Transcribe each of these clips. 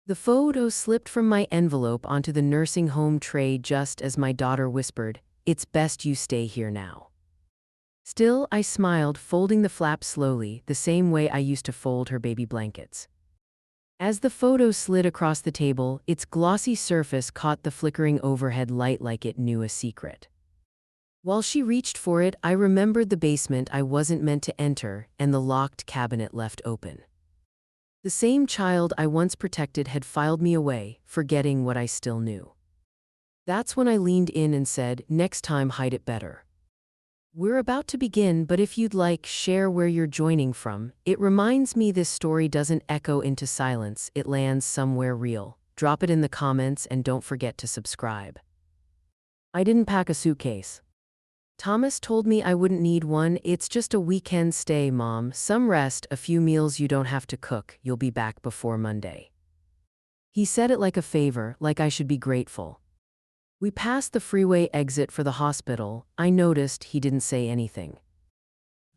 The photo slipped from my envelope onto the nursing home tray just as my daughter whispered, "It's best you stay here now." Still, I smiled, folding the flap slowly, the same way I used to fold her baby blankets. As the photo slid across the table, its glossy surface caught the flickering overhead light like it knew a secret. While she reached for it, I remembered the basement I wasn't meant to enter and the locked cabinet left open. The same child I once protected had filed me away, forgetting what I still knew. That's when I leaned in and said, "Next time, hide it better." We're about to begin, but if you'd like, share where you're joining from. It reminds me this story doesn't echo into silence, it lands somewhere real. Drop it in the comments and don't forget to subscribe. I didn't pack a suitcase. Thomas told me I wouldn't need one. "It's just a weekend stay, Mom. Some rest, a few meals you don't have to cook. You'll be back before Monday." He said it like a favor, like I should be grateful. We passed the freeway exit for the hospital. I noticed he didn't say anything.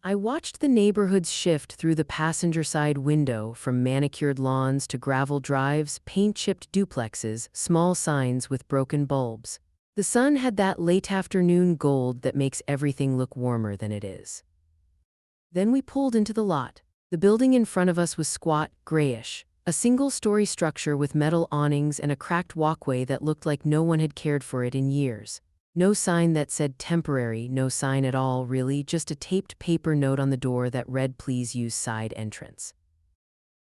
I watched the neighborhoods shift through the passenger side window, from manicured lawns to gravel drives, paint-chipped duplexes, small signs with broken bulbs. The sun had that late afternoon gold that makes everything look warmer than it is. Then we pulled into the lot. The building in front of us was squat, grayish. A single-story structure with metal awnings and a cracked walkway that looked like no one had cared for it in years. No sign that said temporary, no sign at all, really, just a taped paper note on the door that read, "Please use side entrance."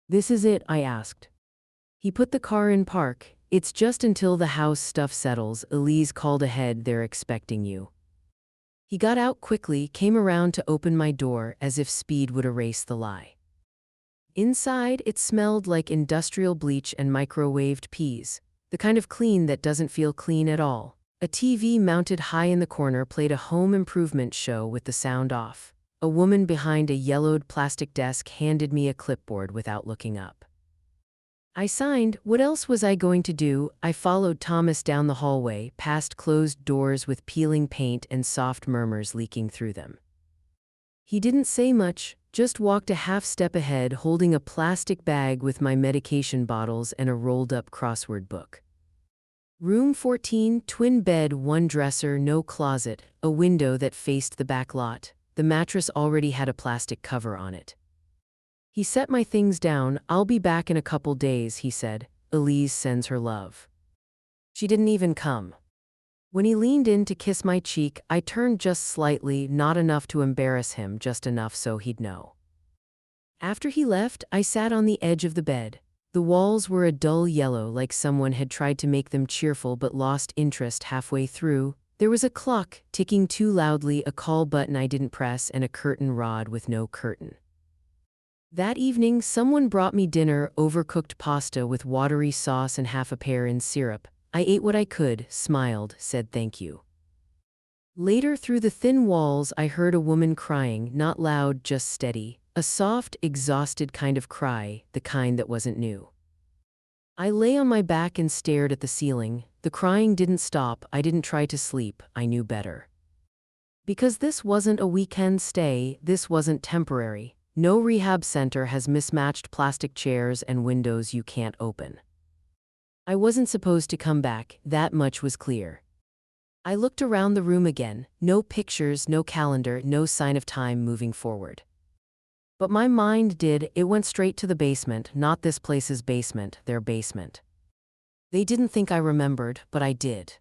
"This is it?" I asked. He put the car in park. "It's just until the house stuff settles. Elise called ahead, they're expecting you." He got out quickly, came around to open my door, as if speed would erase the lie. Inside, it smelled like industrial bleach and microwaved peas, the kind of clean that doesn't feel clean at all. A TV mounted high in the corner played a home improvement show with the sound off. A woman behind a yellowed plastic desk handed me a clipboard without looking up. I signed. What else was I going to do? I followed Thomas down the hallway, past closed doors with peeling paint and soft murmurs leaking through them. He didn't say much, just walked a half step ahead, holding a plastic bag with my medication bottles and a rolled-up crossword book. Room 14, twin bed, one dresser, no closet, a window that faced the back lot. The mattress already had a plastic cover on it. He set my things down. "I'll be back in a couple days," he said. "Elise sends her love." She didn't even come. When he leaned in to kiss my cheek, I turned just slightly, not enough to embarrass him, just enough so he'd know. After he left, I sat on the edge of the bed. The walls were a dull yellow, like someone had tried to make them cheerful but lost interest halfway through. There was a clock ticking too loudly, a call button I didn't press, and a curtain rod with no curtain. That evening, someone brought me dinner, overcooked pasta with watery sauce and half a pear in syrup. I ate what I could, smiled, said thank you. Later, through the thin walls, I heard a woman crying, not loud, just steady. A soft, exhausted kind of cry, the kind that wasn't new. I lay on my back and stared at the ceiling. The crying didn't stop. I didn't try to sleep. I knew better. Because this wasn't a weekend stay, this wasn't temporary. No rehab center has mismatched plastic chairs and windows you can't open. I wasn't supposed to come back, that much was clear. I looked around the room again. No pictures, no calendar, no sign of time moving forward. But my mind did. It went straight to the basement, not this place's basement, their basement. They didn't think I remembered, but I did.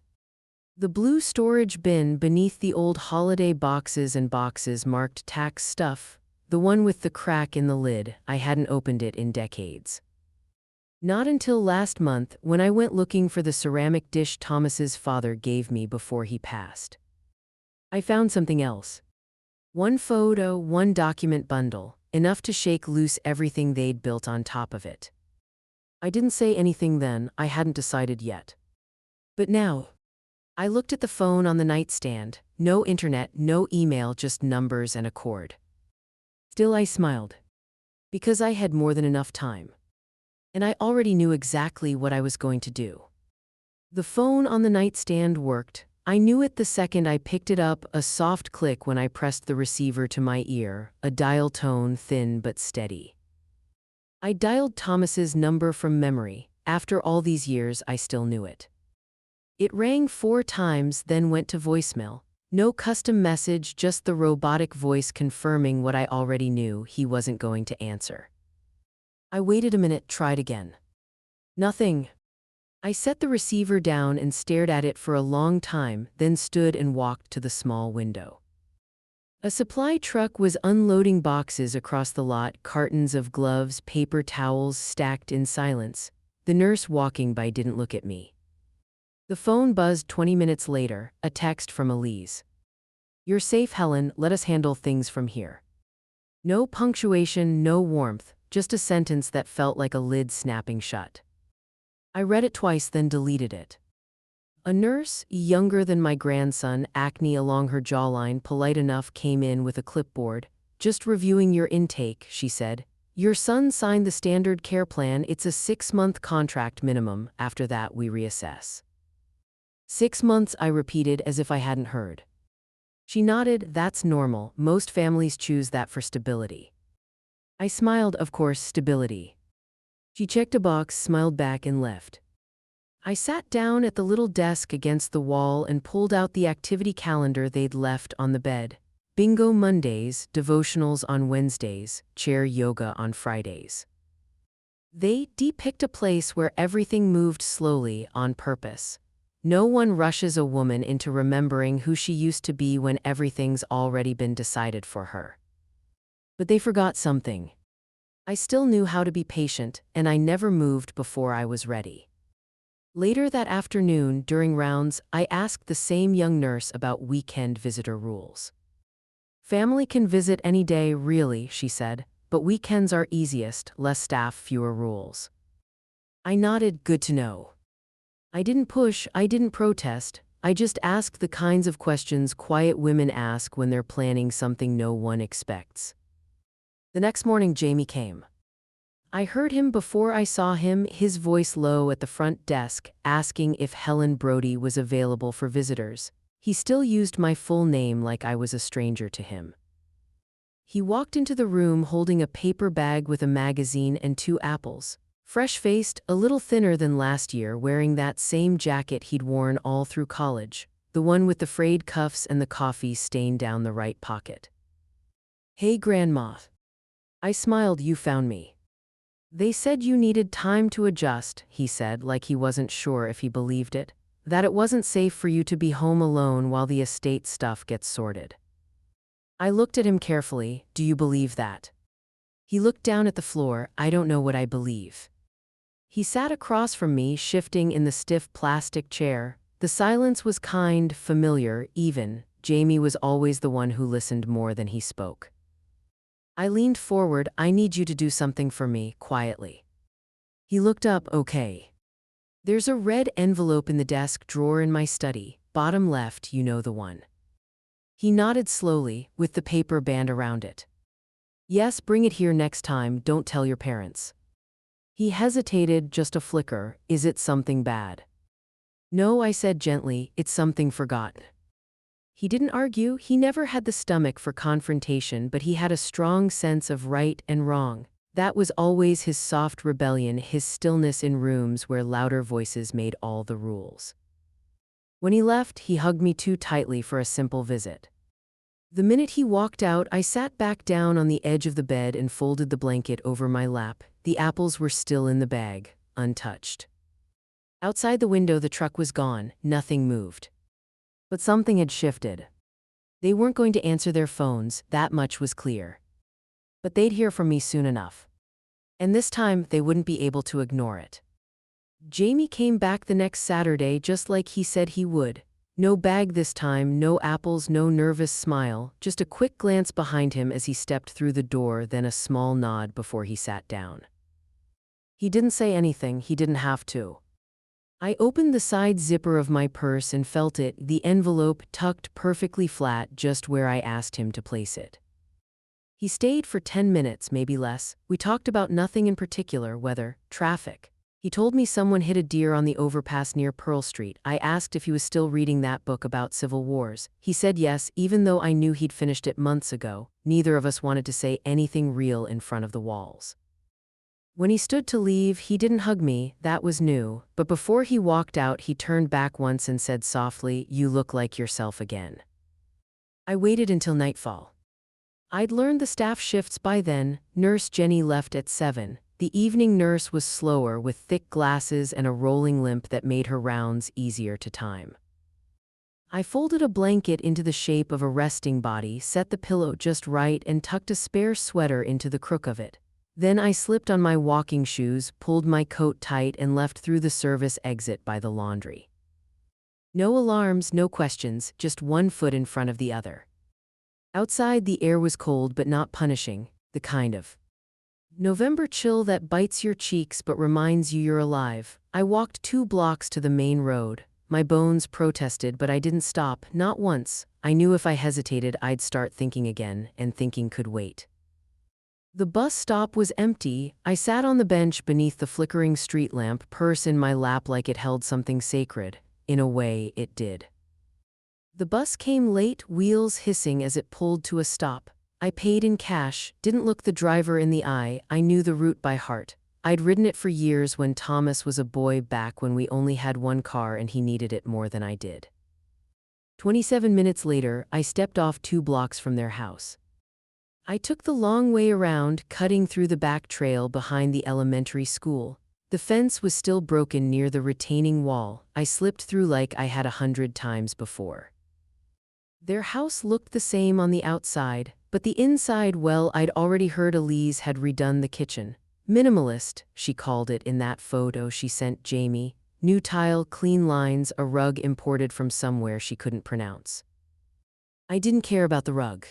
The blue storage bin beneath the old holiday boxes and boxes marked tax stuff. The one with the crack in the lid, I hadn't opened it in decades. Not until last month, when I went looking for the ceramic dish Thomas's father gave me before he passed. I found something else. One photo, one document bundle, enough to shake loose everything they'd built on top of it. I didn't say anything then, I hadn't decided yet. But now, I looked at the phone on the nightstand. No internet, no email, just numbers and a cord. Still, I smiled. Because I had more than enough time. And I already knew exactly what I was going to do. The phone on the nightstand worked. I knew it the second I picked it up, a soft click when I pressed the receiver to my ear, a dial tone thin but steady. I dialed Thomas's number from memory. After all these years, I still knew it. It rang 4 times, then went to voicemail. No custom message, just the robotic voice confirming what I already knew: he wasn't going to answer. I waited a minute, tried again. Nothing. I set the receiver down and stared at it for a long time, then stood and walked to the small window. A supply truck was unloading boxes across the lot, cartons of gloves, paper towels stacked in silence. The nurse walking by didn't look at me. The phone buzzed 20 minutes later, a text from Elise. "You're safe, Helen, let us handle things from here." No punctuation, no warmth, just a sentence that felt like a lid snapping shut. I read it twice, then deleted it. A nurse, younger than my grandson, acne along her jawline, polite enough, came in with a clipboard. "Just reviewing your intake," she said. "Your son signed the standard care plan. It's a 6-month contract minimum. After that, we reassess." 6 months, I repeated as if I hadn't heard. She nodded. "That's normal. Most families choose that for stability." I smiled. "Of course, stability." She checked a box, smiled back, and left. I sat down at the little desk against the wall and pulled out the activity calendar they'd left on the bed. Bingo Mondays, devotionals on Wednesdays, chair yoga on Fridays. They depict a place where everything moved slowly, on purpose. No one rushes a woman into remembering who she used to be when everything's already been decided for her. But they forgot something. I still knew how to be patient, and I never moved before I was ready. Later that afternoon, during rounds, I asked the same young nurse about weekend visitor rules. "Family can visit any day, really," she said, "but weekends are easiest, less staff, fewer rules." I nodded. Good to know. I didn't push, I didn't protest, I just asked the kinds of questions quiet women ask when they're planning something no one expects. The next morning, Jamie came. I heard him before I saw him, his voice low at the front desk, asking if Helen Brody was available for visitors. He still used my full name like I was a stranger to him. He walked into the room holding a paper bag with a magazine and 2 apples. Fresh-faced, a little thinner than last year, wearing that same jacket he'd worn all through college, the one with the frayed cuffs and the coffee stain down the right pocket. "Hey, Grandma." I smiled. "You found me." "They said you needed time to adjust," he said, like he wasn't sure if he believed it. "That it wasn't safe for you to be home alone while the estate stuff gets sorted." I looked at him carefully. "Do you believe that?" He looked down at the floor. "I don't know what I believe." He sat across from me, shifting in the stiff plastic chair. The silence was kind, familiar, even. Jamie was always the one who listened more than he spoke. I leaned forward. "I need you to do something for me," quietly. He looked up. "Okay." "There's a red envelope in the desk drawer in my study, bottom left, you know the one." He nodded slowly, with the paper band around it. "Yes, bring it here next time, don't tell your parents." He hesitated, just a flicker. "Is it something bad?" "No," I said gently, "it's something forgotten." He didn't argue. He never had the stomach for confrontation, but he had a strong sense of right and wrong. That was always his soft rebellion, his stillness in rooms where louder voices made all the rules. When he left, he hugged me too tightly for a simple visit. The minute he walked out, I sat back down on the edge of the bed and folded the blanket over my lap. The apples were still in the bag, untouched. Outside the window, the truck was gone. Nothing moved. But something had shifted. They weren't going to answer their phones, that much was clear. But they'd hear from me soon enough. And this time, they wouldn't be able to ignore it. Jamie came back the next Saturday just like he said he would. No bag this time, no apples, no nervous smile, just a quick glance behind him as he stepped through the door, then a small nod before he sat down. He didn't say anything, he didn't have to. I opened the side zipper of my purse and felt it, the envelope tucked perfectly flat just where I asked him to place it. He stayed for 10 minutes, maybe less. We talked about nothing in particular, weather, traffic. He told me someone hit a deer on the overpass near Pearl Street. I asked if he was still reading that book about civil wars. He said yes, even though I knew he'd finished it months ago. Neither of us wanted to say anything real in front of the walls. When he stood to leave, he didn't hug me, that was new, but before he walked out, he turned back once and said softly, "You look like yourself again." I waited until nightfall. I'd learned the staff shifts by then. Nurse Jenny left at 7. The evening nurse was slower, with thick glasses and a rolling limp that made her rounds easier to time. I folded a blanket into the shape of a resting body, set the pillow just right, and tucked a spare sweater into the crook of it. Then I slipped on my walking shoes, pulled my coat tight, and left through the service exit by the laundry. No alarms, no questions, just one foot in front of the other. Outside, the air was cold but not punishing, the kind of November chill that bites your cheeks but reminds you you're alive. I walked 2 blocks to the main road. My bones protested, but I didn't stop, not once. I knew if I hesitated, I'd start thinking again, and thinking could wait. The bus stop was empty. I sat on the bench beneath the flickering street lamp, purse in my lap like it held something sacred. In a way, it did. The bus came late, wheels hissing as it pulled to a stop. I paid in cash, didn't look the driver in the eye. I knew the route by heart. I'd ridden it for years when Thomas was a boy, back when we only had one car and he needed it more than I did. 27 minutes later, I stepped off 2 blocks from their house. I took the long way around, cutting through the back trail behind the elementary school. The fence was still broken near the retaining wall. I slipped through like I had 100 times before. Their house looked the same on the outside, but the inside, well, I'd already heard Elise had redone the kitchen. Minimalist, she called it in that photo she sent Jamie. New tile, clean lines, a rug imported from somewhere she couldn't pronounce. I didn't care about the rug.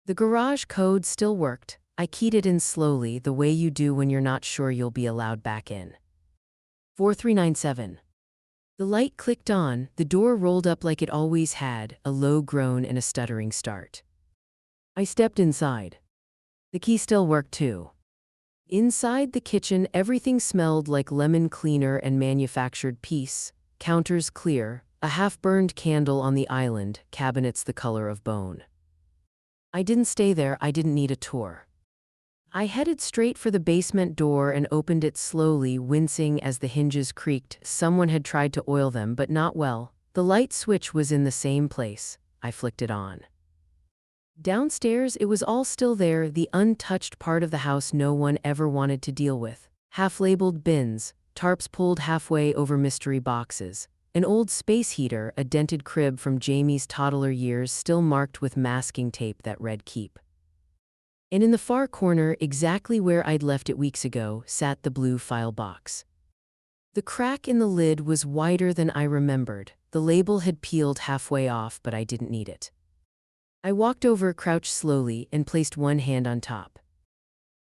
The garage code still worked. I keyed it in slowly, the way you do when you're not sure you'll be allowed back in. 4397. The light clicked on, the door rolled up like it always had, a low groan and a stuttering start. I stepped inside. The key still worked too. Inside the kitchen, everything smelled like lemon cleaner and manufactured peace. Counters clear, a half-burned candle on the island, cabinets the color of bone. I didn't stay there, I didn't need a tour. I headed straight for the basement door and opened it slowly, wincing as the hinges creaked. Someone had tried to oil them, but not well. The light switch was in the same place. I flicked it on. Downstairs, it was all still there, the untouched part of the house no one ever wanted to deal with. Half-labeled bins, tarps pulled halfway over mystery boxes, an old space heater, a dented crib from Jamie's toddler years still marked with masking tape that read "Keep." And in the far corner, exactly where I'd left it weeks ago, sat the blue file box. The crack in the lid was wider than I remembered. The label had peeled halfway off, but I didn't need it. I walked over, crouched slowly, and placed one hand on top.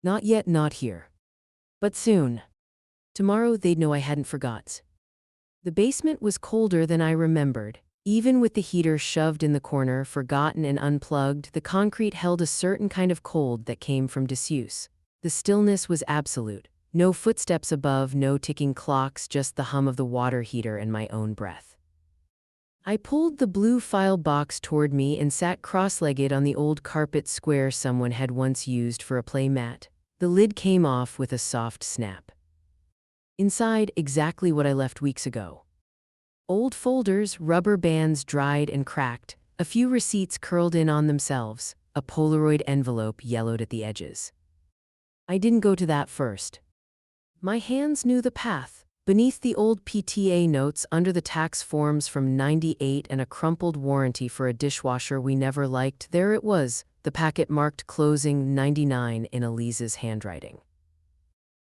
Not yet, not here. But soon. Tomorrow they'd know I hadn't forgot. The basement was colder than I remembered. Even with the heater shoved in the corner, forgotten and unplugged, the concrete held a certain kind of cold that came from disuse. The stillness was absolute. No footsteps above, no ticking clocks, just the hum of the water heater and my own breath. I pulled the blue file box toward me and sat cross-legged on the old carpet square someone had once used for a play mat. The lid came off with a soft snap. Inside, exactly what I left weeks ago. Old folders, rubber bands dried and cracked, a few receipts curled in on themselves, a Polaroid envelope yellowed at the edges. I didn't go to that first. My hands knew the path. Beneath the old PTA notes, under the tax forms from '98 and a crumpled warranty for a dishwasher we never liked, there it was, the packet marked closing 99 in Elise's handwriting.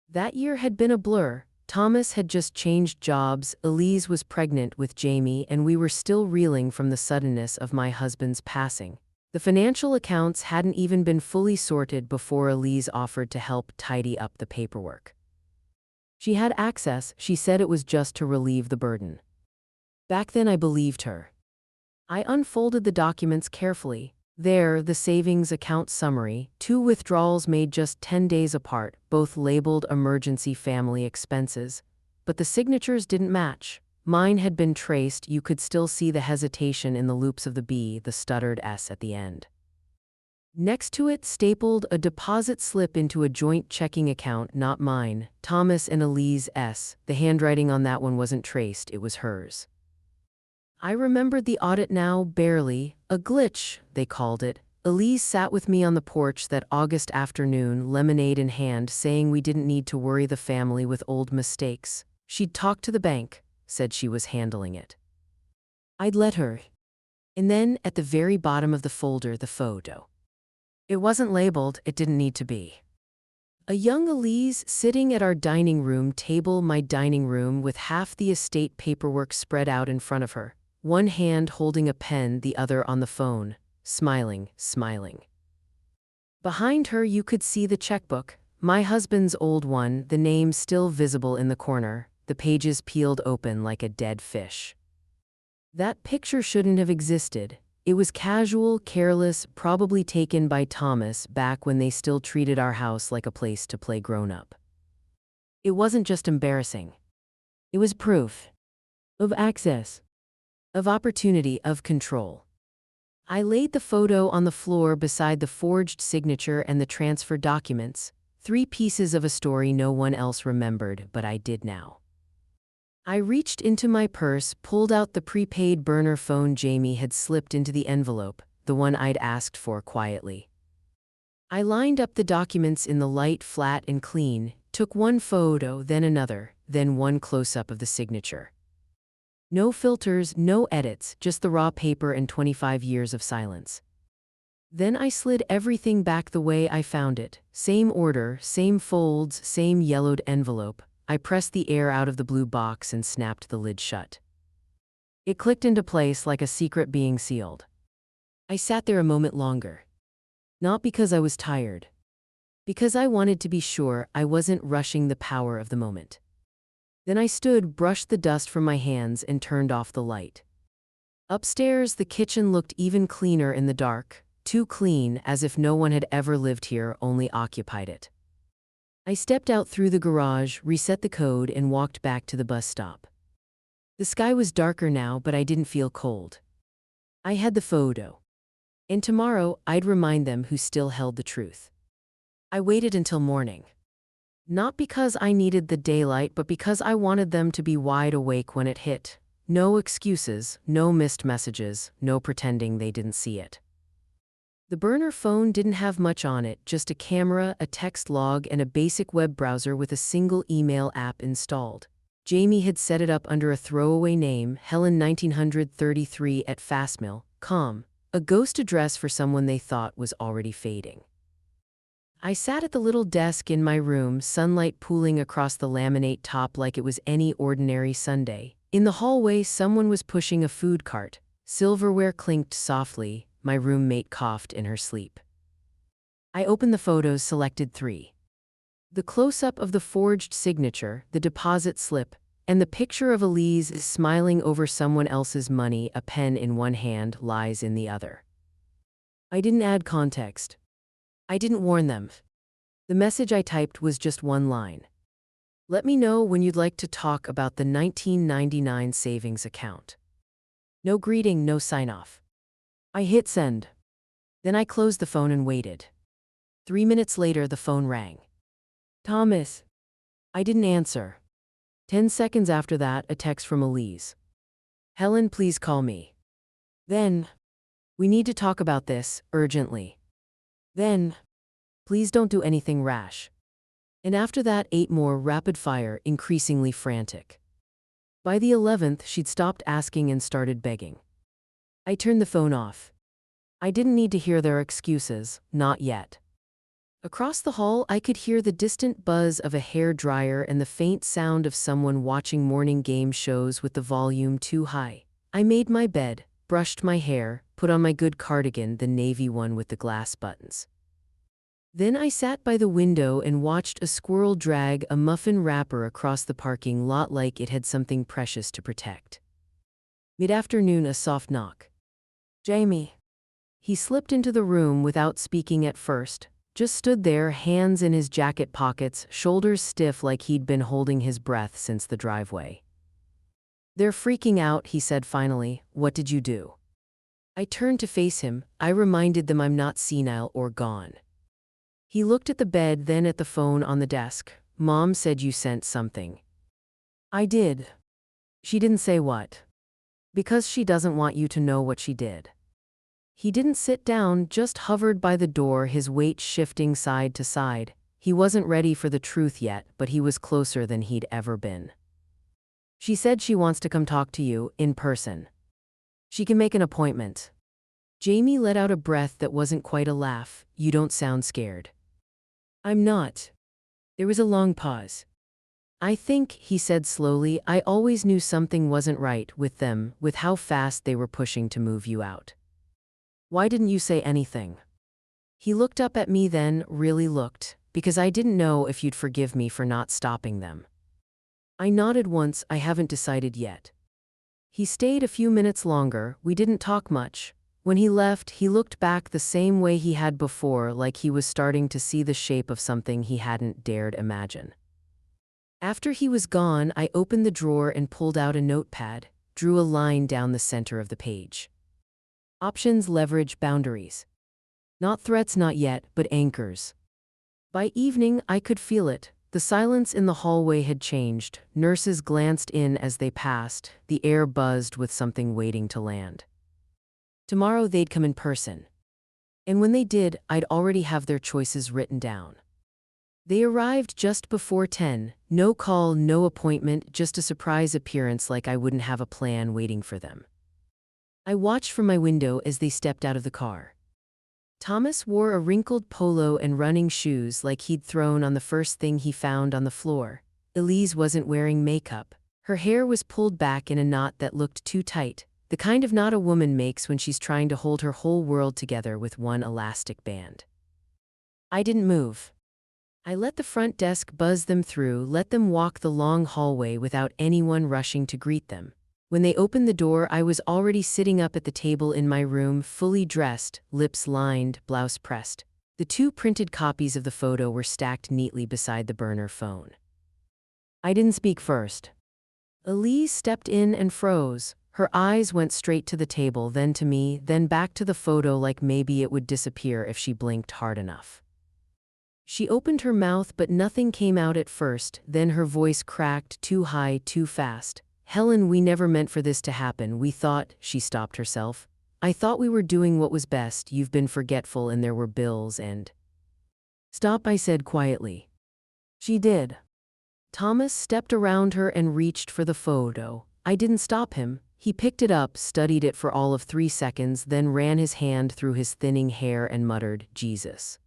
That year had been a blur. Thomas had just changed jobs, Elise was pregnant with Jamie, and we were still reeling from the suddenness of my husband's passing. The financial accounts hadn't even been fully sorted before Elise offered to help tidy up the paperwork. She had access, she said it was just to relieve the burden. Back then I believed her. I unfolded the documents carefully. There, the savings account summary, 2 withdrawals made just 10 days apart, both labeled emergency family expenses. But the signatures didn't match. Mine had been traced, you could still see the hesitation in the loops of the B, the stuttered S at the end. Next to it, stapled, a deposit slip into a joint checking account, not mine, Thomas and Elise S. The handwriting on that one wasn't traced, it was hers. I remembered the audit now, barely. A glitch, they called it. Elise sat with me on the porch that August afternoon, lemonade in hand, saying we didn't need to worry the family with old mistakes. She'd talked to the bank, said she was handling it. I'd let her. And then, at the very bottom of the folder, the photo. It wasn't labeled, it didn't need to be. A young Elise sitting at our dining room table, my dining room, with half the estate paperwork spread out in front of her, one hand holding a pen, the other on the phone, smiling. Behind her you could see the checkbook, my husband's old one, the name still visible in the corner, the pages peeled open like a dead fish. That picture shouldn't have existed. It was casual, careless, probably taken by Thomas back when they still treated our house like a place to play grown-up. It wasn't just embarrassing. It was proof of access, of opportunity, of control. I laid the photo on the floor beside the forged signature and the transfer documents, 3 pieces of a story no one else remembered, but I did now. I reached into my purse, pulled out the prepaid burner phone Jamie had slipped into the envelope, the one I'd asked for quietly. I lined up the documents in the light, flat and clean, took one photo, then another, then one close-up of the signature. No filters, no edits, just the raw paper and 25 years of silence. Then I slid everything back the way I found it, same order, same folds, same yellowed envelope. I pressed the air out of the blue box and snapped the lid shut. It clicked into place like a secret being sealed. I sat there a moment longer. Not because I was tired. Because I wanted to be sure I wasn't rushing the power of the moment. Then I stood, brushed the dust from my hands, and turned off the light. Upstairs, the kitchen looked even cleaner in the dark, too clean, as if no one had ever lived here, only occupied it. I stepped out through the garage, reset the code, and walked back to the bus stop. The sky was darker now, but I didn't feel cold. I had the photo. And tomorrow, I'd remind them who still held the truth. I waited until morning. Not because I needed the daylight, but because I wanted them to be wide awake when it hit. No excuses, no missed messages, no pretending they didn't see it. The burner phone didn't have much on it, just a camera, a text log, and a basic web browser with a single email app installed. Jamie had set it up under a throwaway name, Helen 1933 at fastmill.com, a ghost address for someone they thought was already fading. I sat at the little desk in my room, sunlight pooling across the laminate top like it was any ordinary Sunday. In the hallway, someone was pushing a food cart. Silverware clinked softly. My roommate coughed in her sleep. I opened the photos, selected 3. The close-up of the forged signature, the deposit slip, and the picture of Elise smiling over someone else's money, a pen in one hand, lies in the other. I didn't add context. I didn't warn them. The message I typed was just one line. Let me know when you'd like to talk about the 1999 savings account. No greeting, no sign-off. I hit send. Then I closed the phone and waited. 3 minutes later, the phone rang. Thomas. I didn't answer. 10 seconds after that, a text from Elise. Helen, please call me. Then, we need to talk about this, urgently. Then, please don't do anything rash. And after that, 8 more, rapid fire, increasingly frantic. By the 11th, she'd stopped asking and started begging. I turned the phone off. I didn't need to hear their excuses, not yet. Across the hall, I could hear the distant buzz of a hair dryer and the faint sound of someone watching morning game shows with the volume too high. I made my bed, brushed my hair, put on my good cardigan, the navy one with the glass buttons. Then I sat by the window and watched a squirrel drag a muffin wrapper across the parking lot like it had something precious to protect. Mid-afternoon, a soft knock. Jamie. He slipped into the room without speaking at first, just stood there, hands in his jacket pockets, shoulders stiff like he'd been holding his breath since the driveway. They're freaking out, he said finally. What did you do? I turned to face him. I reminded them I'm not senile or gone. He looked at the bed, then at the phone on the desk. Mom said you sent something. I did. She didn't say what. Because she doesn't want you to know what she did. He didn't sit down, just hovered by the door, his weight shifting side to side. He wasn't ready for the truth yet, but he was closer than he'd ever been. She said she wants to come talk to you, in person. She can make an appointment. Jamie let out a breath that wasn't quite a laugh. You don't sound scared. I'm not. There was a long pause. I think, he said slowly, I always knew something wasn't right with them, with how fast they were pushing to move you out. Why didn't you say anything? He looked up at me then, really looked, because I didn't know if you'd forgive me for not stopping them. I nodded once. I haven't decided yet. He stayed a few minutes longer. We didn't talk much. When he left, he looked back the same way he had before, like he was starting to see the shape of something he hadn't dared imagine. After he was gone, I opened the drawer and pulled out a notepad, drew a line down the center of the page. Options, leverage, boundaries. Not threats, not yet, but anchors. By evening, I could feel it. The silence in the hallway had changed. Nurses glanced in as they passed. The air buzzed with something waiting to land. Tomorrow they'd come in person. And when they did, I'd already have their choices written down. They arrived just before 10. No call, no appointment, just a surprise appearance, like I wouldn't have a plan waiting for them. I watched from my window as they stepped out of the car. Thomas wore a wrinkled polo and running shoes like he'd thrown on the first thing he found on the floor. Elise wasn't wearing makeup. Her hair was pulled back in a knot that looked too tight, the kind of knot a woman makes when she's trying to hold her whole world together with one elastic band. I didn't move. I let the front desk buzz them through, let them walk the long hallway without anyone rushing to greet them. When they opened the door, I was already sitting up at the table in my room, fully dressed, lips lined, blouse pressed. The 2 printed copies of the photo were stacked neatly beside the burner phone. I didn't speak first. Elise stepped in and froze. Her eyes went straight to the table, then to me, then back to the photo, like maybe it would disappear if she blinked hard enough. She opened her mouth, but nothing came out at first. Then her voice cracked, too high, too fast. Helen, we never meant for this to happen. We thought, she stopped herself. I thought we were doing what was best. You've been forgetful and there were bills and... Stop, I said quietly. She did. Thomas stepped around her and reached for the photo. I didn't stop him. He picked it up, studied it for all of 3 seconds, then ran his hand through his thinning hair and muttered, Jesus.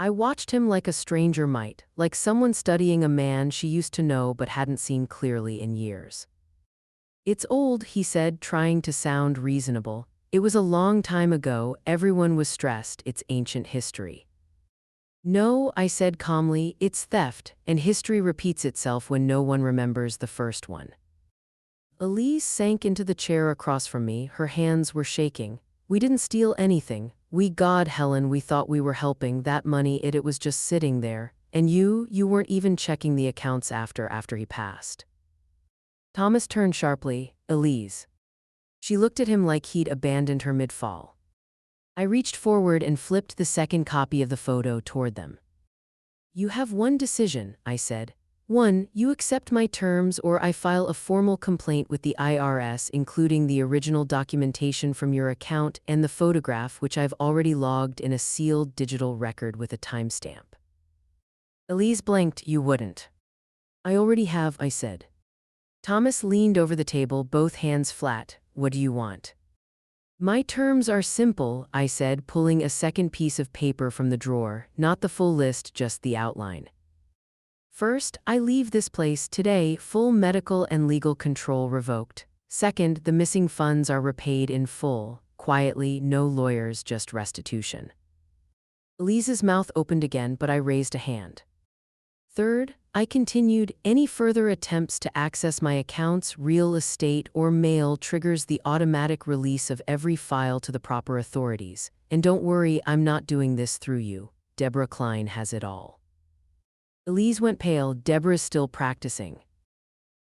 I watched him like a stranger might, like someone studying a man she used to know but hadn't seen clearly in years. It's old, he said, trying to sound reasonable. It was a long time ago, everyone was stressed, it's ancient history. No, I said calmly, it's theft, and history repeats itself when no one remembers the first one. Elise sank into the chair across from me, her hands were shaking. We didn't steal anything. God, Helen, we thought we were helping. That money, it was just sitting there. And you weren't even checking the accounts after he passed. Thomas turned sharply. Elise. She looked at him like he'd abandoned her mid-fall. I reached forward and flipped the second copy of the photo toward them. You have one decision, I said. 1, you accept my terms or I file a formal complaint with the IRS, including the original documentation from your account and the photograph, which I've already logged in a sealed digital record with a timestamp. Elise blinked. You wouldn't. I already have, I said. Thomas leaned over the table, both hands flat. What do you want? My terms are simple, I said, pulling a second piece of paper from the drawer, not the full list, just the outline. First, I leave this place today, full medical and legal control revoked. Second, the missing funds are repaid in full, quietly, no lawyers, just restitution. Elise's mouth opened again, but I raised a hand. Third, I continued, any further attempts to access my accounts, real estate, or mail triggers the automatic release of every file to the proper authorities. And don't worry, I'm not doing this through you. Deborah Klein has it all. Elise went pale. Deborah's still practicing.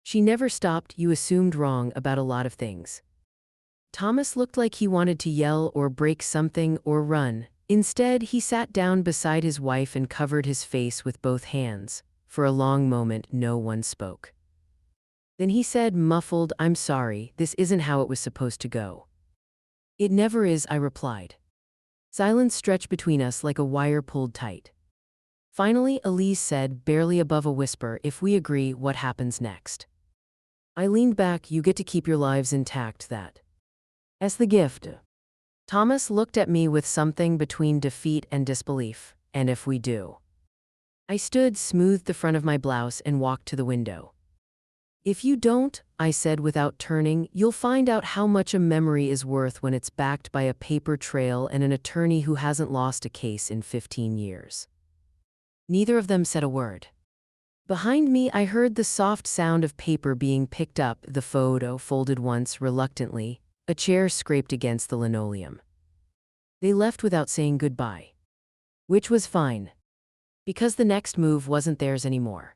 She never stopped. You assumed wrong about a lot of things. Thomas looked like he wanted to yell or break something or run. Instead, he sat down beside his wife and covered his face with both hands. For a long moment, no one spoke. Then he said, muffled, "I'm sorry, this isn't how it was supposed to go." "It never is," I replied. Silence stretched between us like a wire pulled tight. Finally, Elise said, barely above a whisper, "If we agree, what happens next?" I leaned back. "You get to keep your lives intact, that's the gift." Thomas looked at me with something between defeat and disbelief. "And if we do?" I stood, smoothed the front of my blouse, and walked to the window. "If you don't," I said without turning, "you'll find out how much a memory is worth when it's backed by a paper trail and an attorney who hasn't lost a case in 15 years. Neither of them said a word. Behind me, I heard the soft sound of paper being picked up, the photo folded once reluctantly. A chair scraped against the linoleum. They left without saying goodbye. Which was fine. Because the next move wasn't theirs anymore.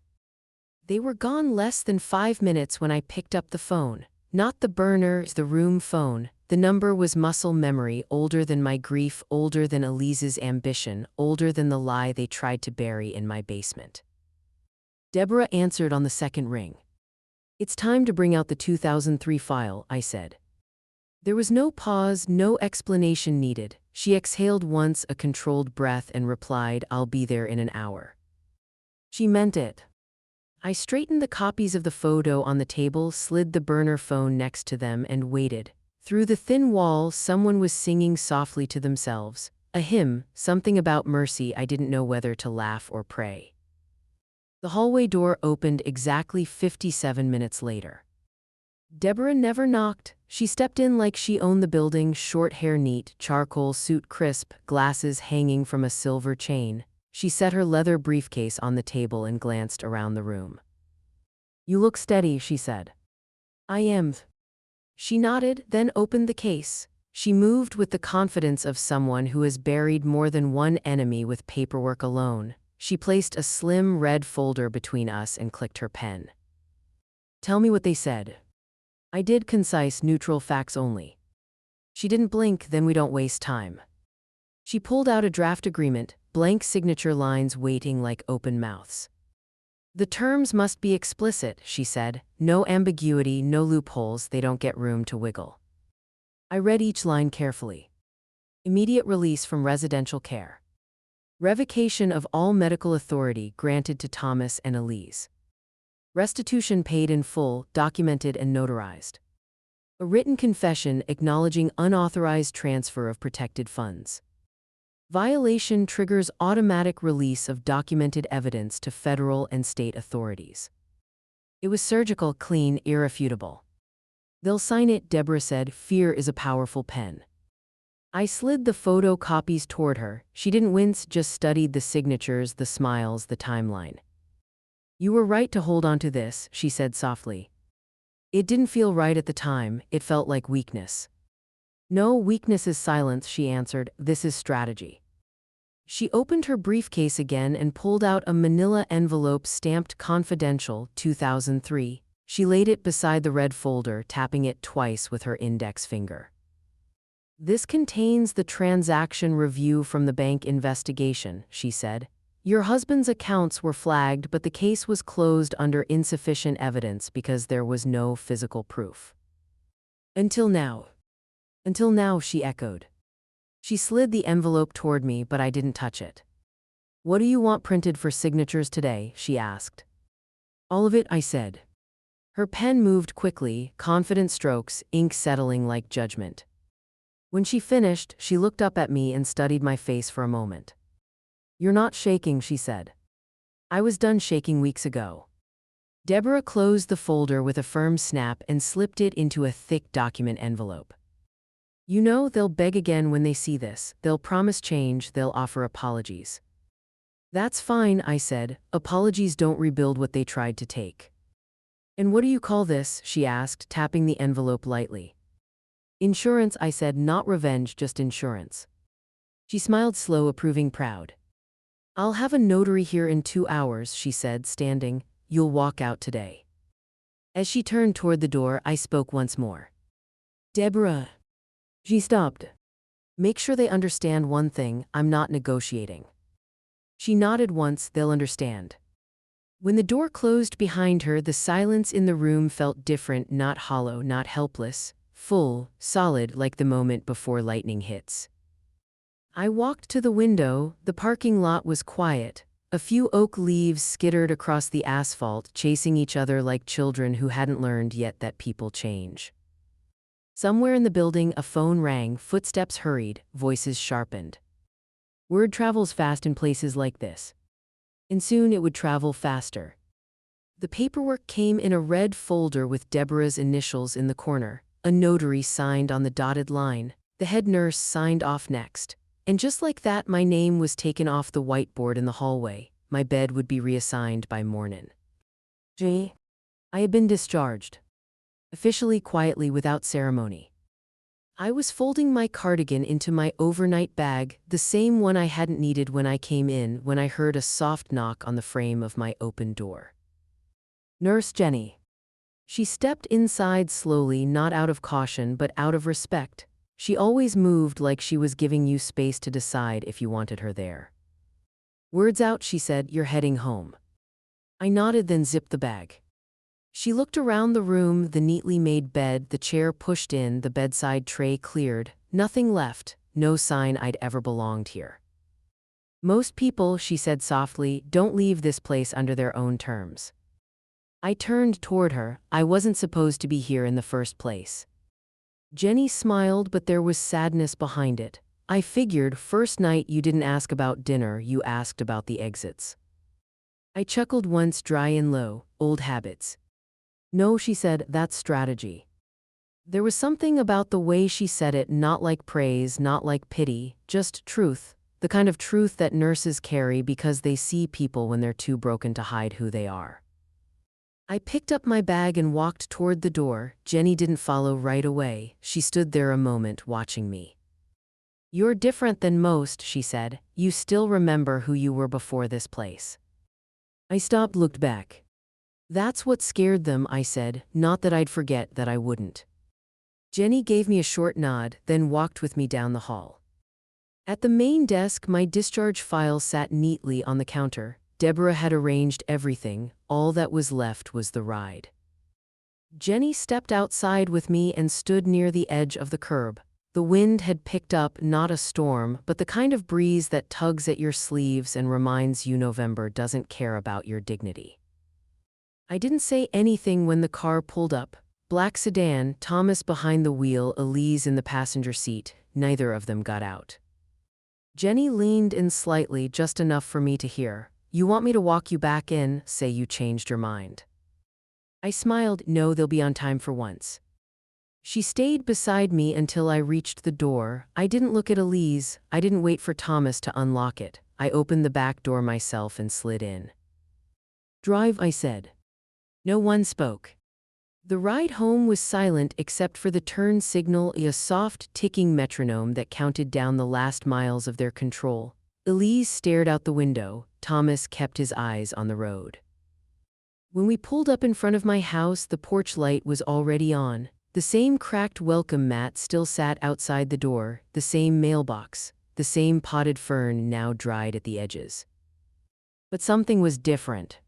They were gone less than 5 minutes when I picked up the phone. Not the burner, the room phone. The number was muscle memory, older than my grief, older than Elise's ambition, older than the lie they tried to bury in my basement. Deborah answered on the second ring. "It's time to bring out the 2003 file," I said. There was no pause, no explanation needed. She exhaled once, a controlled breath, and replied, "I'll be there in an hour." She meant it. I straightened the copies of the photo on the table, slid the burner phone next to them, and waited. Through the thin wall, someone was singing softly to themselves. A hymn, something about mercy. I didn't know whether to laugh or pray. The hallway door opened exactly 57 minutes later. Deborah never knocked. She stepped in like she owned the building, short hair neat, charcoal suit crisp, glasses hanging from a silver chain. She set her leather briefcase on the table and glanced around the room. "You look steady," she said. "I am." She nodded, then opened the case. She moved with the confidence of someone who has buried more than one enemy with paperwork alone. She placed a slim red folder between us and clicked her pen. "Tell me what they said." I did, concise, neutral facts only. She didn't blink. "Then we don't waste time." She pulled out a draft agreement, blank signature lines waiting like open mouths. "The terms must be explicit," she said. "No ambiguity, no loopholes, they don't get room to wiggle." I read each line carefully. Immediate release from residential care. Revocation of all medical authority granted to Thomas and Elise. Restitution paid in full, documented and notarized. A written confession acknowledging unauthorized transfer of protected funds. Violation triggers automatic release of documented evidence to federal and state authorities. It was surgical, clean, irrefutable. "They'll sign it," Deborah said. "Fear is a powerful pen." I slid the photo copies toward her. She didn't wince, just studied the signatures, the smiles, the timeline. "You were right to hold on to this," she said softly. "It didn't feel right at the time, it felt like weakness." "No, weakness is silence," she answered. "This is strategy." She opened her briefcase again and pulled out a manila envelope stamped "Confidential, 2003. She laid it beside the red folder, tapping it twice with her index finger. "This contains the transaction review from the bank investigation," she said. "Your husband's accounts were flagged, but the case was closed under insufficient evidence because there was no physical proof." "Until now." "Until now," she echoed. She slid the envelope toward me, but I didn't touch it. "What do you want printed for signatures today?" she asked. "All of it," I said. Her pen moved quickly, confident strokes, ink settling like judgment. When she finished, she looked up at me and studied my face for a moment. "You're not shaking," she said. "I was done shaking weeks ago." Deborah closed the folder with a firm snap and slipped it into a thick document envelope. "You know, they'll beg again when they see this. They'll promise change, they'll offer apologies." "That's fine," I said. "Apologies don't rebuild what they tried to take." "And what do you call this?" she asked, tapping the envelope lightly. "Insurance," I said. "Not revenge, just insurance." She smiled, slow, approving, proud. "I'll have a notary here in 2 hours," she said, standing. "You'll walk out today." As she turned toward the door, I spoke once more. "Deborah." She stopped. Make sure they understand one thing, I'm not negotiating. She nodded once, they'll understand. When the door closed behind her, the silence in the room felt different, not hollow, not helpless, full, solid, like the moment before lightning hits. I walked to the window. The parking lot was quiet. A few oak leaves skittered across the asphalt, chasing each other like children who hadn't learned yet that people change. Somewhere in the building, a phone rang, footsteps hurried, voices sharpened. Word travels fast in places like this. And soon it would travel faster. The paperwork came in a red folder with Deborah's initials in the corner. A notary signed on the dotted line. The head nurse signed off next. And just like that, my name was taken off the whiteboard in the hallway. My bed would be reassigned by morning. I had been discharged. Officially, quietly, without ceremony. I was folding my cardigan into my overnight bag, the same one I hadn't needed when I came in, when I heard a soft knock on the frame of my open door. Nurse Jenny. She stepped inside slowly, not out of caution but out of respect. She always moved like she was giving you space to decide if you wanted her there. Words out, she said, you're heading home. I nodded, then zipped the bag. She looked around the room, the neatly made bed, the chair pushed in, the bedside tray cleared, nothing left, no sign I'd ever belonged here. Most people, she said softly, don't leave this place under their own terms. I turned toward her. I wasn't supposed to be here in the first place. Jenny smiled, but there was sadness behind it. I figured, first night you didn't ask about dinner, you asked about the exits. I chuckled once, dry and low, old habits. No, she said, that's strategy. There was something about the way she said it, not like praise, not like pity, just truth, the kind of truth that nurses carry because they see people when they're too broken to hide who they are. I picked up my bag and walked toward the door. Jenny didn't follow right away. She stood there a moment, watching me. You're different than most, she said. You still remember who you were before this place. I stopped, looked back. That's what scared them, I said, not that I'd forget, that I wouldn't. Jenny gave me a short nod, then walked with me down the hall. At the main desk, my discharge file sat neatly on the counter. Deborah had arranged everything. All that was left was the ride. Jenny stepped outside with me and stood near the edge of the curb. The wind had picked up, not a storm, but the kind of breeze that tugs at your sleeves and reminds you November doesn't care about your dignity. I didn't say anything when the car pulled up. Black sedan, Thomas behind the wheel, Elise in the passenger seat. Neither of them got out. Jenny leaned in slightly, just enough for me to hear. You want me to walk you back in? Say you changed your mind. I smiled. No, they'll be on time for once. She stayed beside me until I reached the door. I didn't look at Elise. I didn't wait for Thomas to unlock it. I opened the back door myself and slid in. Drive, I said. No one spoke. The ride home was silent except for the turn signal, a soft, ticking metronome that counted down the last miles of their control. Elise stared out the window. Thomas kept his eyes on the road. When we pulled up in front of my house, the porch light was already on. The same cracked welcome mat still sat outside the door, the same mailbox, the same potted fern now dried at the edges. But something was different.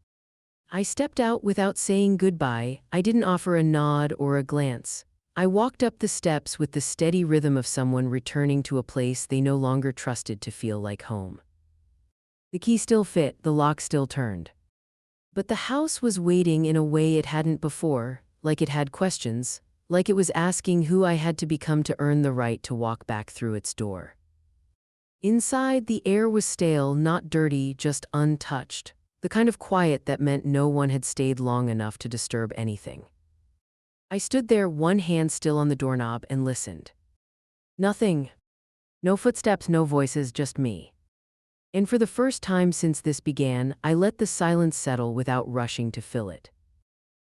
I stepped out without saying goodbye. I didn't offer a nod or a glance. I walked up the steps with the steady rhythm of someone returning to a place they no longer trusted to feel like home. The key still fit, the lock still turned. But the house was waiting in a way it hadn't before, like it had questions, like it was asking who I had to become to earn the right to walk back through its door. Inside, the air was stale, not dirty, just untouched. The kind of quiet that meant no one had stayed long enough to disturb anything. I stood there, one hand still on the doorknob, and listened. Nothing. No footsteps, no voices, just me. And for the first time since this began, I let the silence settle without rushing to fill it.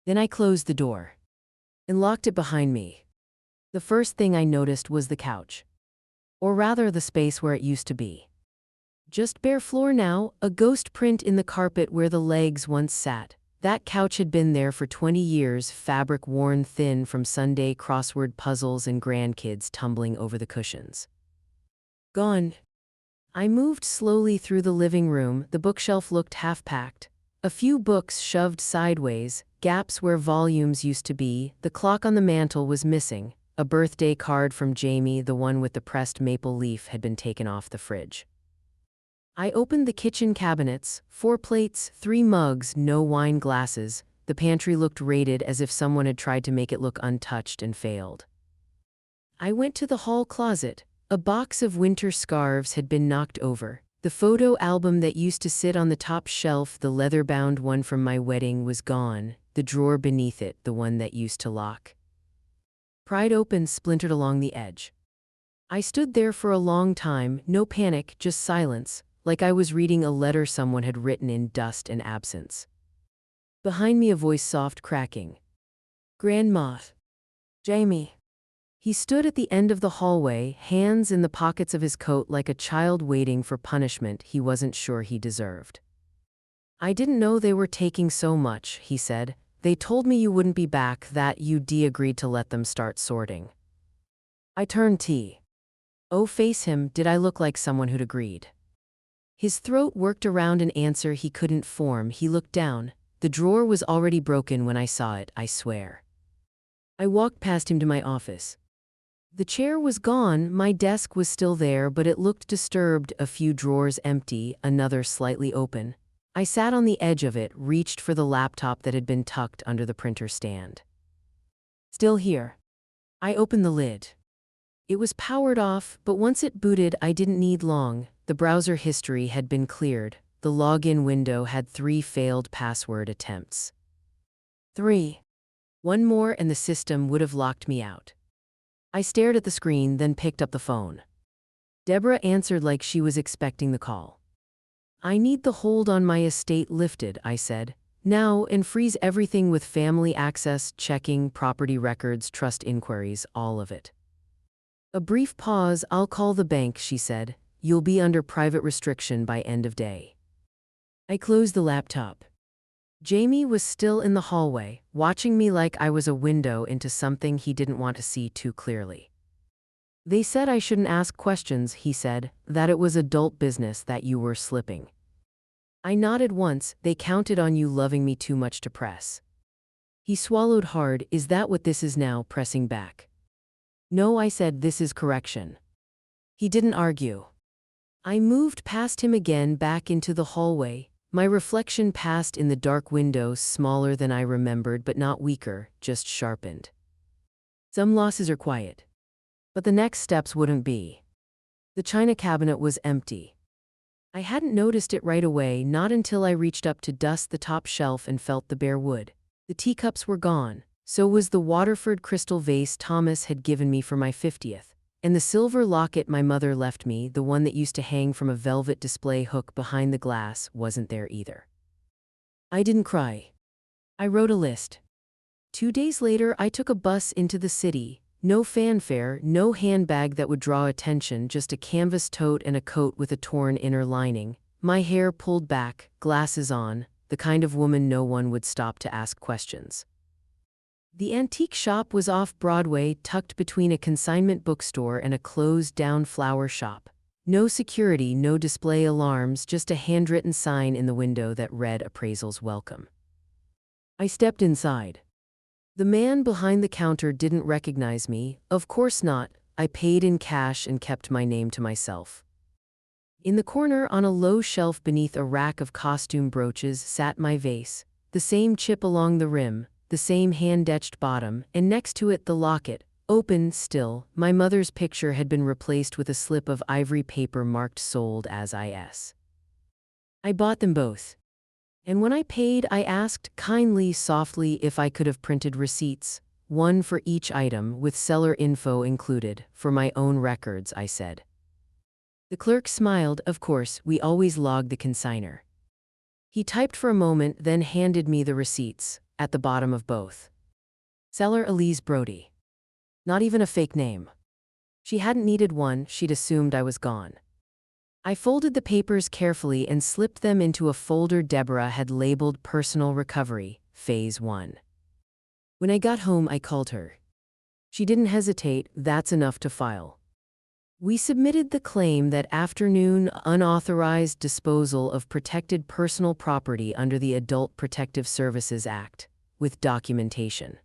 Then I closed the door and locked it behind me. The first thing I noticed was the couch. Or rather, the space where it used to be. Just bare floor now, a ghost print in the carpet where the legs once sat. That couch had been there for 20 years, fabric worn thin from Sunday crossword puzzles and grandkids tumbling over the cushions. Gone. I moved slowly through the living room. The bookshelf looked half-packed. A few books shoved sideways, gaps where volumes used to be. The clock on the mantel was missing. A birthday card from Jamie, the one with the pressed maple leaf, had been taken off the fridge. I opened the kitchen cabinets, 4 plates, 3 mugs, no wine glasses. The pantry looked raided, as if someone had tried to make it look untouched and failed. I went to the hall closet. A box of winter scarves had been knocked over. The photo album that used to sit on the top shelf, the leather-bound one from my wedding, was gone. The drawer beneath it, the one that used to lock, pried open, splintered along the edge. I stood there for a long time, no panic, just silence, like I was reading a letter someone had written in dust and absence. Behind me, a voice, soft, cracking. "Grandma." "Jamie." He stood at the end of the hallway, hands in the pockets of his coat like a child waiting for punishment he wasn't sure he deserved. "I didn't know they were taking so much," he said. "They told me you wouldn't be back, that you'd agreed to let them start sorting." I turned tea. Oh, face him, did I look like someone who'd agreed? His throat worked around an answer he couldn't form. He looked down. The drawer was already broken when I saw it, I swear. I walked past him to my office. The chair was gone, my desk was still there, but it looked disturbed, a few drawers empty, another slightly open. I sat on the edge of it, reached for the laptop that had been tucked under the printer stand. Still here. I opened the lid. It was powered off, but once it booted, I didn't need long. The browser history had been cleared. The login window had 3 failed password attempts. 3. One more and the system would have locked me out. I stared at the screen, then picked up the phone. Deborah answered like she was expecting the call. "I need the hold on my estate lifted," I said. "Now, and freeze everything with family access, checking, property records, trust inquiries, all of it." A brief pause. "I'll call the bank," she said. "You'll be under private restriction by end of day." I closed the laptop. Jamie was still in the hallway, watching me like I was a window into something he didn't want to see too clearly. "They said I shouldn't ask questions," he said, "that it was adult business, that you were slipping." I nodded once. "They counted on you loving me too much to press." He swallowed hard. "Is that what this is now, pressing back?" "No," I said, "this is correction." He didn't argue. I moved past him again, back into the hallway. My reflection passed in the dark window, smaller than I remembered, but not weaker, just sharpened. Some losses are quiet. But the next steps wouldn't be. The china cabinet was empty. I hadn't noticed it right away, not until I reached up to dust the top shelf and felt the bare wood. The teacups were gone. So was the Waterford crystal vase Thomas had given me for my 50th. And the silver locket my mother left me, the one that used to hang from a velvet display hook behind the glass, wasn't there either. I didn't cry. I wrote a list. 2 days later, I took a bus into the city. No fanfare, no handbag that would draw attention, just a canvas tote and a coat with a torn inner lining. My hair pulled back, glasses on, the kind of woman no one would stop to ask questions. The antique shop was off Broadway, tucked between a consignment bookstore and a closed-down flower shop. No security, no display alarms, just a handwritten sign in the window that read "Appraisals Welcome." I stepped inside. The man behind the counter didn't recognize me. Of course not. I paid in cash and kept my name to myself. In the corner, on a low shelf beneath a rack of costume brooches, sat my vase, the same chip along the rim, the same hand-etched bottom, and next to it the locket, open still. My mother's picture had been replaced with a slip of ivory paper marked "Sold as is." I bought them both. And when I paid, I asked, kindly, softly, if I could have printed receipts, one for each item, with seller info included, for my own records, I said. The clerk smiled. "Of course, we always log the consignor." He typed for a moment, then handed me the receipts, at the bottom of both. Seller Elise Brody. Not even a fake name. She hadn't needed one, she'd assumed I was gone. I folded the papers carefully and slipped them into a folder Deborah had labeled Personal Recovery, Phase 1. When I got home, I called her. She didn't hesitate. That's enough to file. We submitted the claim that afternoon unauthorized disposal of protected personal property under the Adult Protective Services Act, with documentation.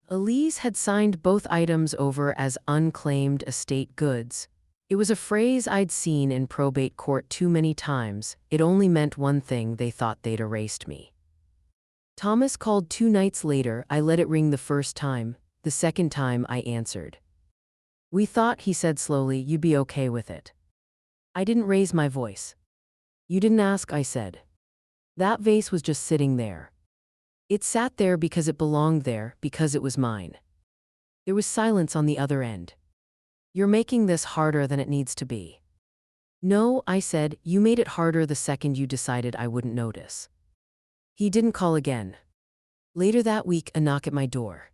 Elise had signed both items over as unclaimed estate goods. It was a phrase I'd seen in probate court too many times. It only meant one thing: they thought they'd erased me. Thomas called 2 nights later. I let it ring the first time. The second time I answered. "We thought," he said slowly, "you'd be okay with it." I didn't raise my voice. "You didn't ask," I said. "That vase was just sitting there. It sat there because it belonged there, because it was mine." There was silence on the other end. "You're making this harder than it needs to be." "No," I said, "you made it harder the second you decided I wouldn't notice." He didn't call again. Later that week, a knock at my door.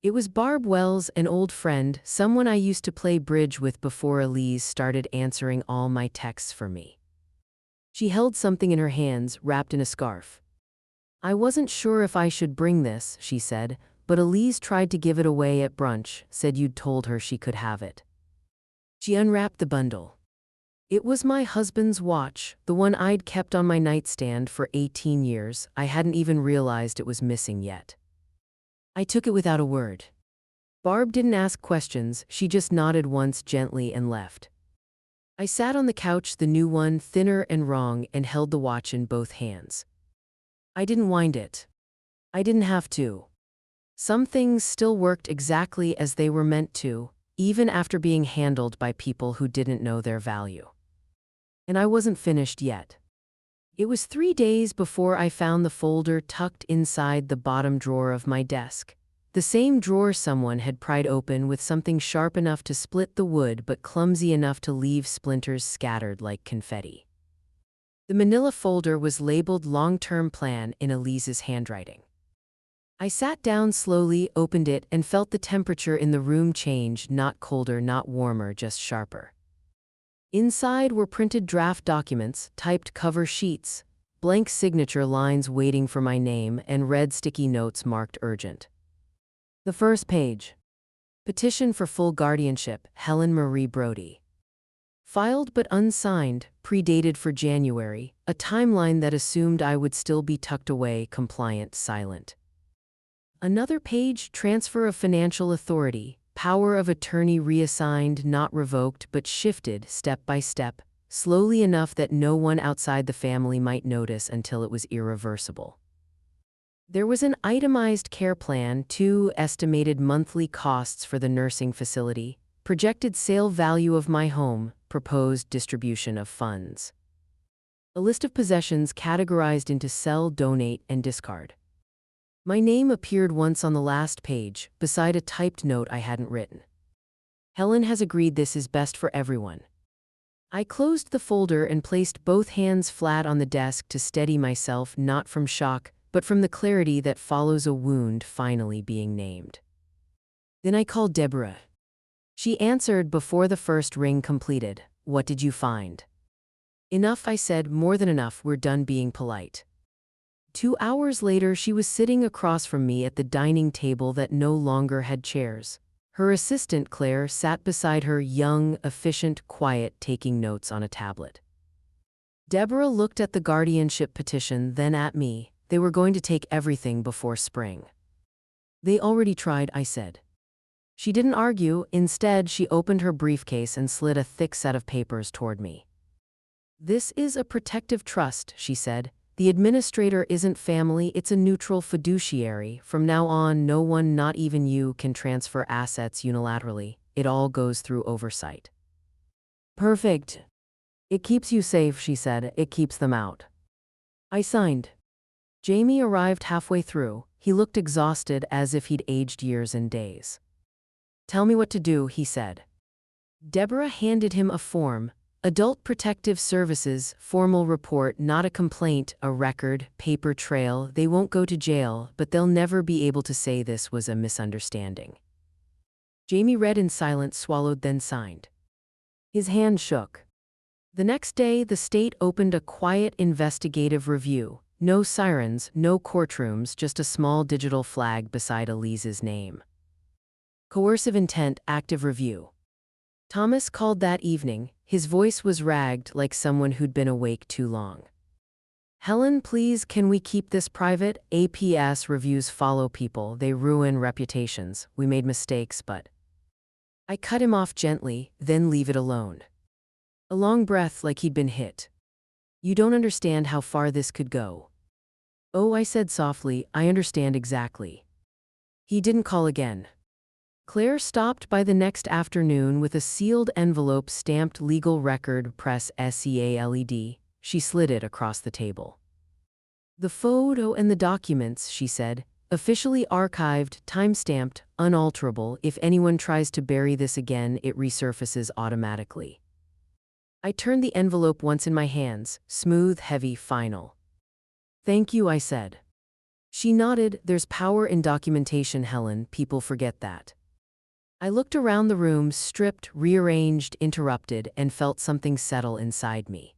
It was Barb Wells, an old friend, someone I used to play bridge with before Elise started answering all my texts for me. She held something in her hands, wrapped in a scarf. "I wasn't sure if I should bring this," she said, "but Elise tried to give it away at brunch, said you'd told her she could have it." She unwrapped the bundle. It was my husband's watch, the one I'd kept on my nightstand for 18 years. I hadn't even realized it was missing yet. I took it without a word. Barb didn't ask questions, she just nodded once gently and left. I sat on the couch, the new one, thinner and wrong, and held the watch in both hands. I didn't wind it. I didn't have to. Some things still worked exactly as they were meant to, even after being handled by people who didn't know their value. And I wasn't finished yet. It was 3 days before I found the folder tucked inside the bottom drawer of my desk. The same drawer someone had pried open with something sharp enough to split the wood but clumsy enough to leave splinters scattered like confetti. The manila folder was labeled Long-Term Plan in Elise's handwriting. I sat down slowly, opened it, and felt the temperature in the room change, not colder, not warmer, just sharper. Inside were printed draft documents, typed cover sheets, blank signature lines waiting for my name, and red sticky notes marked urgent. The first page. Petition for full guardianship, Helen Marie Brody. Filed but unsigned, predated for January, a timeline that assumed I would still be tucked away, compliant, silent. Another page, transfer of financial authority, power of attorney reassigned, not revoked, but shifted step by step, slowly enough that no one outside the family might notice until it was irreversible. There was an itemized care plan, 2 estimated monthly costs for the nursing facility, projected sale value of my home, proposed distribution of funds. A list of possessions categorized into sell, donate, and discard. My name appeared once on the last page, beside a typed note I hadn't written. Helen has agreed this is best for everyone. I closed the folder and placed both hands flat on the desk to steady myself, not from shock, but from the clarity that follows a wound finally being named. Then I called Deborah. She answered before the first ring completed. "What did you find?" "Enough," I said, "more than enough, we're done being polite." 2 hours later, she was sitting across from me at the dining table that no longer had chairs. Her assistant, Claire, sat beside her, young, efficient, quiet, taking notes on a tablet. Deborah looked at the guardianship petition, then at me. They were going to take everything before spring. "They already tried," I said. She didn't argue. Instead, she opened her briefcase and slid a thick set of papers toward me. "This is a protective trust," she said. "The administrator isn't family, it's a neutral fiduciary. From now on, no one, not even you, can transfer assets unilaterally. It all goes through oversight." "Perfect. It keeps you safe," she said. "It keeps them out." I signed. Jamie arrived halfway through. He looked exhausted, as if he'd aged years and days. "Tell me what to do," he said. Deborah handed him a form. Adult Protective Services, formal report, not a complaint, a record, paper trail. They won't go to jail, but they'll never be able to say this was a misunderstanding. Jamie read in silence, swallowed, then signed. His hand shook. The next day, the state opened a quiet investigative review. No sirens, no courtrooms, just a small digital flag beside Elise's name. Coercive intent, active review. Thomas called that evening. His voice was ragged like someone who'd been awake too long. Helen, please, can we keep this private? APS reviews follow people, they ruin reputations. We made mistakes, but... I cut him off gently, then leave it alone. A long breath like he'd been hit. You don't understand how far this could go. Oh, I said softly, I understand exactly. He didn't call again. Claire stopped by the next afternoon with a sealed envelope stamped legal record press SEALED. She slid it across the table. The photo and the documents, she said, officially archived, time-stamped, unalterable. If anyone tries to bury this again, it resurfaces automatically. I turned the envelope once in my hands, smooth, heavy, final. Thank you, I said. She nodded. There's power in documentation, Helen, people forget that. I looked around the room, stripped, rearranged, interrupted, and felt something settle inside me.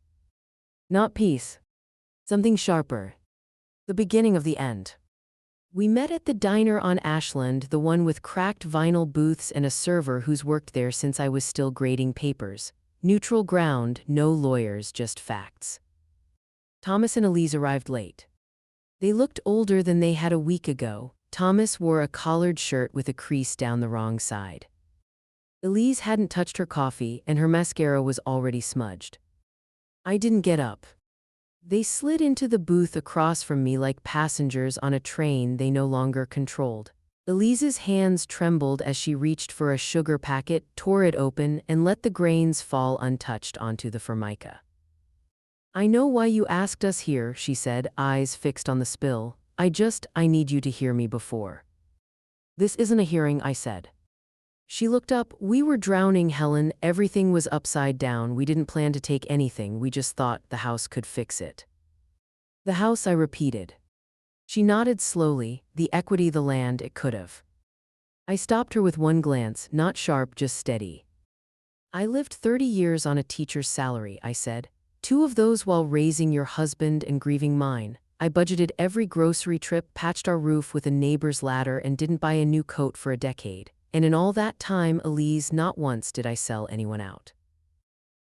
Not peace. Something sharper. The beginning of the end. We met at the diner on Ashland, the one with cracked vinyl booths and a server who's worked there since I was still grading papers. Neutral ground, no lawyers, just facts. Thomas and Elise arrived late. They looked older than they had a week ago. Thomas wore a collared shirt with a crease down the wrong side. Elise hadn't touched her coffee, and her mascara was already smudged. I didn't get up. They slid into the booth across from me like passengers on a train they no longer controlled. Elise's hands trembled as she reached for a sugar packet, tore it open, and let the grains fall untouched onto the formica. I know why you asked us here, she said, eyes fixed on the spill. I need you to hear me before. This isn't a hearing, I said. She looked up. We were drowning, Helen. Everything was upside down. We didn't plan to take anything. We just thought the house could fix it. The house, I repeated. She nodded slowly. The equity, the land, it could have. I stopped her with one glance, not sharp, just steady. I lived 30 years on a teacher's salary, I said. 2 of those while raising your husband and grieving mine. I budgeted every grocery trip, patched our roof with a neighbor's ladder, and didn't buy a new coat for a decade. And in all that time, Elise, not once did I sell anyone out.